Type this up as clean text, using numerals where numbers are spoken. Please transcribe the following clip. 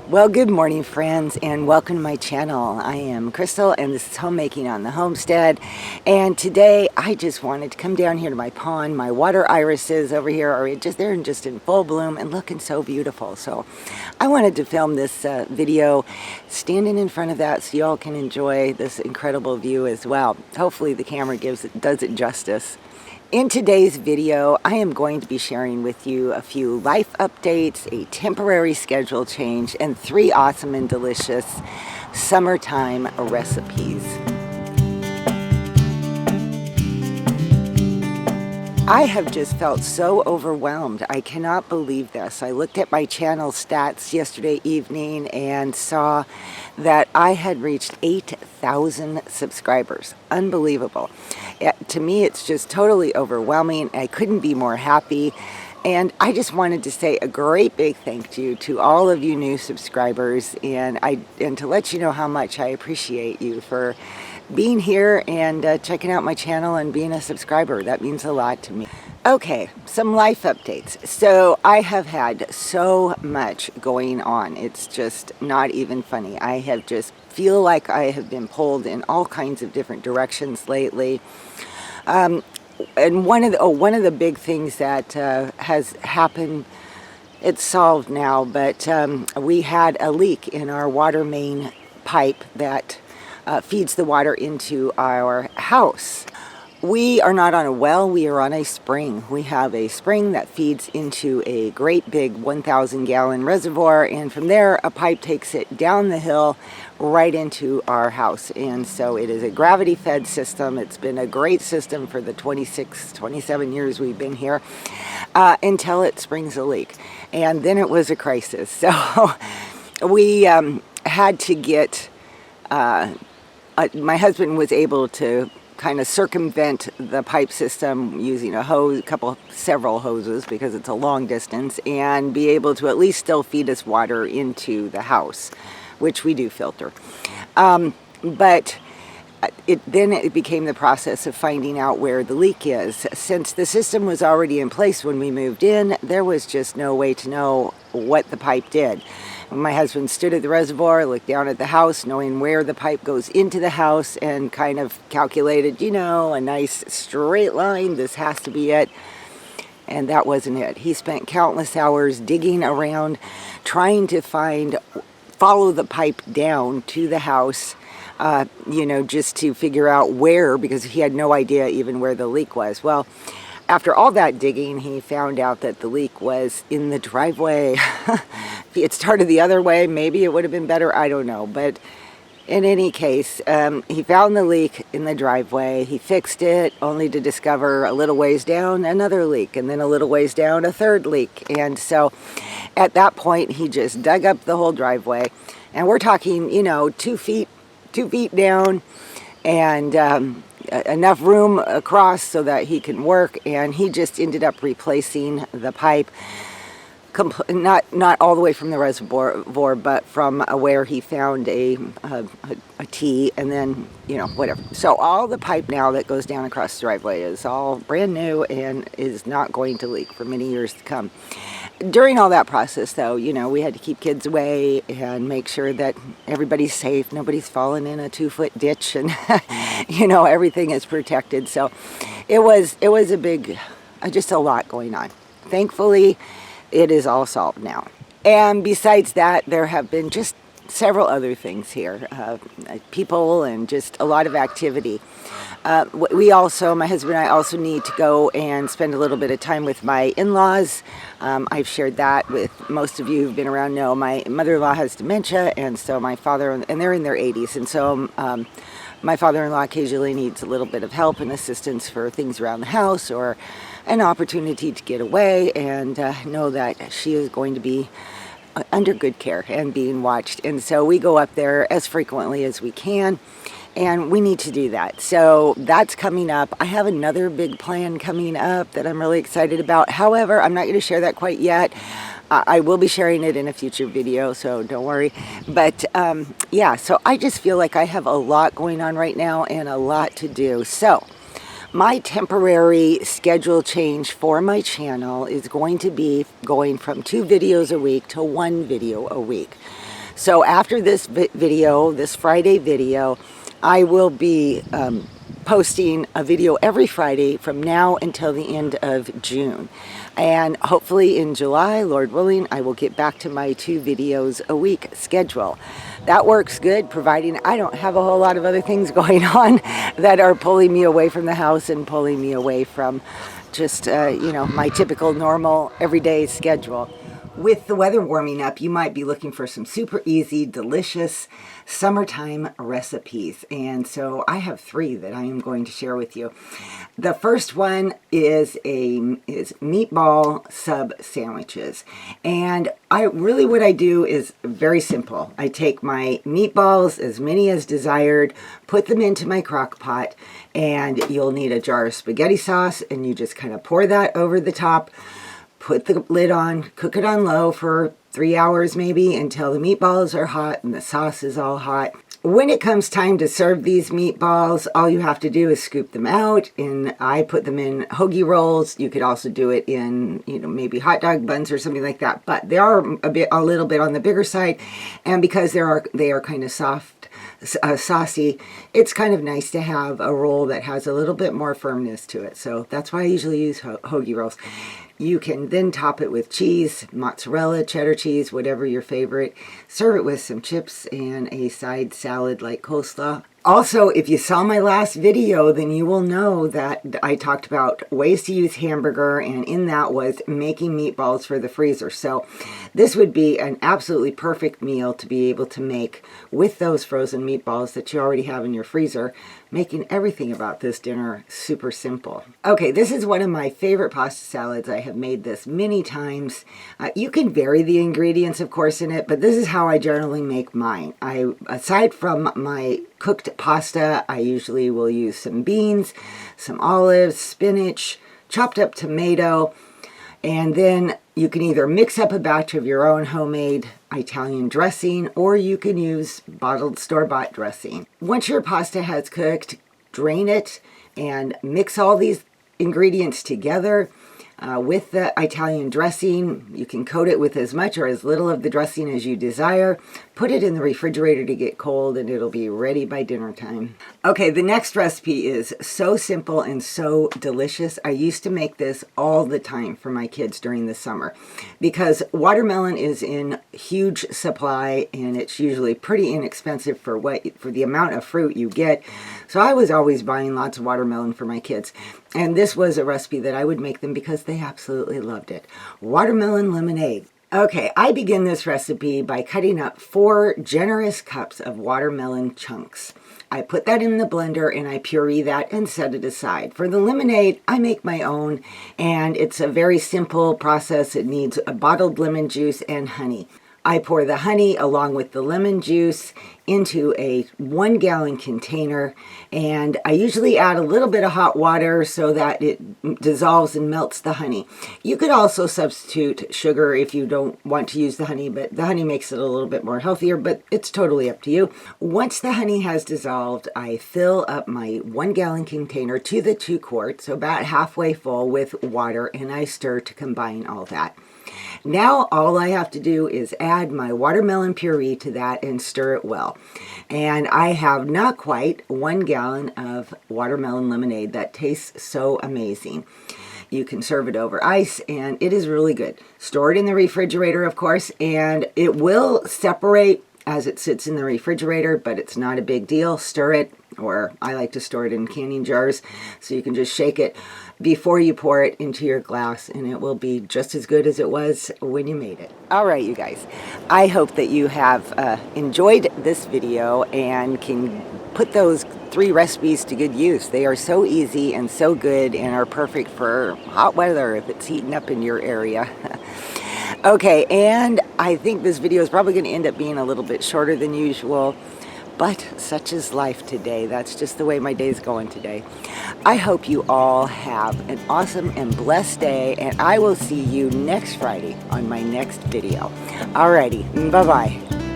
Well, good morning, friends, and welcome to my channel. I am Crystal, and this is Homemaking on the Homestead. And today, I just wanted to come down here to my pond. My water irises over here are they're just in full bloom and looking so beautiful. So, I wanted to film this video standing in front of that so y'all can enjoy this incredible view as well. Hopefully, the camera does it justice. In today's video, I am going to be sharing with you a few life updates, a temporary schedule change, and 3 awesome and delicious summertime recipes. I have just felt so overwhelmed. I cannot believe this. I looked at my channel stats yesterday evening and saw that I had reached 8,000 subscribers. Unbelievable. To me, it's just totally overwhelming. I couldn't be more happy. And I just wanted to say a great big thank you to all of you new subscribers and to let you know how much I appreciate you for being here and checking out my channel and being a subscriber. That means a lot to me. Okay, some life updates. So I have had so much going on. It's just not even funny. I have just feel like I have been pulled in all kinds of different directions lately. And one of the big things that has happened, it's solved now, but we had a leak in our water main pipe that feeds the water into our house. We are not on a well, we are on a spring. We have a spring that feeds into a great big 1,000 gallon reservoir, and from there a pipe takes it down the hill right into our house. And so it is a gravity fed system. It's been a great system for the 27 years we've been here until it springs a leak. And then it was a crisis. So we had to get, my husband was able to kind of circumvent the pipe system using a hose, several hoses, because it's a long distance, and be able to at least still feed us water into the house, which we do filter. But then it became the process of finding out where the leak is. Since the system was already in place when we moved in, there was just no way to know what the pipe did. My husband stood at the reservoir, looked down at the house, knowing where the pipe goes into the house, and kind of calculated, a nice straight line. This has to be it. And that wasn't it. He spent countless hours digging around, trying to follow the pipe down to the house, just to figure out where, because he had no idea even where the leak was. Well, after all that digging, he found out that the leak was in the driveway. If he had started the other way, maybe it would have been better. I don't know. But in any case, he found the leak in the driveway. He fixed it, only to discover a little ways down another leak, and then a little ways down a third leak. And so at that point, he just dug up the whole driveway. And we're talking, 2 feet down, and enough room across so that he can work. And he just ended up replacing the pipe, not all the way from the reservoir, but from where he found a T, and then whatever. So all the pipe now that goes down across the driveway is all brand new and is not going to leak for many years to come. During all that process, though, we had to keep kids away and make sure that everybody's safe, nobody's fallen in a 2-foot ditch, and everything is protected. So it was a big, just a lot going on. Thankfully, it is all solved now. And besides that, there have been just several other things here, people and just a lot of activity. My husband and I also need to go and spend a little bit of time with my in-laws. I've shared that with most of you who've been around know my mother-in-law has dementia, and so my father, and they're in their 80s, and so my father-in-law occasionally needs a little bit of help and assistance for things around the house, or an opportunity to get away, and know that she is going to be under good care and being watched. And so we go up there as frequently as we can, and we need to do that. So that's coming up. I have another big plan coming up that I'm really excited about. However, I'm not going to share that quite yet. I will be sharing it in a future video, so don't worry. But yeah, so I just feel like I have a lot going on right now and a lot to do. So my temporary schedule change for my channel is going to be going from 2 videos a week to 1 video a week. So after this video, this Friday video, I will be posting a video every Friday from now until the end of June. And hopefully in July, Lord willing, I will get back to my 2 videos a week schedule. That works good, providing I don't have a whole lot of other things going on that are pulling me away from the house and pulling me away from just, you know, my typical normal everyday schedule. With the weather warming up, you might be looking for some super easy, delicious summertime recipes. And so I have 3 that I am going to share with you. The first one is Meatball Sub Sandwiches. And what I do is very simple. I take my meatballs, as many as desired, put them into my crock pot, and you'll need a jar of spaghetti sauce, and you just kind of pour that over the top. Put the lid on, cook it on low for 3 hours maybe until the meatballs are hot and the sauce is all hot. When it comes time to serve these meatballs, all you have to do is scoop them out, and I put them in hoagie rolls. You could also do it in, you know, maybe hot dog buns or something like that. But they are a little bit on the bigger side, and because they are kind of soft, saucy, it's kind of nice to have a roll that has a little bit more firmness to it. So that's why I usually use hoagie rolls. You can then top it with cheese, mozzarella, cheddar cheese, whatever your favorite. Serve it with some chips and a side salad like coleslaw. Also, if you saw my last video, then you will know that I talked about ways to use hamburger, and in that was making meatballs for the freezer. So this would be an absolutely perfect meal to be able to make with those frozen meatballs that you already have in your freezer, making everything about this dinner super simple. Okay, this is one of my favorite pasta salads. I have made this many times. You can vary the ingredients, of course, in it, but this is how I generally make mine. Aside from my cooked pasta, I usually will use some beans, some olives, spinach, chopped up tomato, and then you can either mix up a batch of your own homemade Italian dressing, or you can use bottled store-bought dressing. Once your pasta has cooked, drain it and mix all these ingredients together. With the Italian dressing, you can coat it with as much or as little of the dressing as you desire. Put it in the refrigerator to get cold, and it'll be ready by dinner time. Okay, the next recipe is so simple and so delicious. I used to make this all the time for my kids during the summer because watermelon is in huge supply, and it's usually pretty inexpensive for the amount of fruit you get. So I was always buying lots of watermelon for my kids. And this was a recipe that I would make them because they absolutely loved it. Watermelon lemonade. Okay, I begin this recipe by cutting up 4 generous cups of watermelon chunks. I put that in the blender and I puree that and set it aside. For the lemonade, I make my own, and it's a very simple process. It needs a bottled lemon juice and honey. I pour the honey along with the lemon juice into a 1-gallon container, and I usually add a little bit of hot water so that it dissolves and melts the honey. You could also substitute sugar if you don't want to use the honey, but the honey makes it a little bit more healthier, but it's totally up to you. Once the honey has dissolved, I fill up my 1-gallon container to the 2 quarts, so about halfway full, with water, and I stir to combine all that. Now all I have to do is add my watermelon puree to that and stir it well. And I have not quite 1 gallon of watermelon lemonade that tastes so amazing. You can serve it over ice, and it is really good. Store it in the refrigerator, of course, and it will separate as it sits in the refrigerator, but it's not a big deal. Stir it, or I like to store it in canning jars, so you can just shake it before you pour it into your glass, and it will be just as good as it was when you made it. All right, you guys, I hope that you have enjoyed this video and can put those 3 recipes to good use. They are so easy and so good and are perfect for hot weather if it's heating up in your area. Okay, and I think this video is probably going to end up being a little bit shorter than usual, but such is life today. That's just the way my day's going today. I hope you all have an awesome and blessed day, and I will see you next Friday on my next video. Alrighty, bye-bye.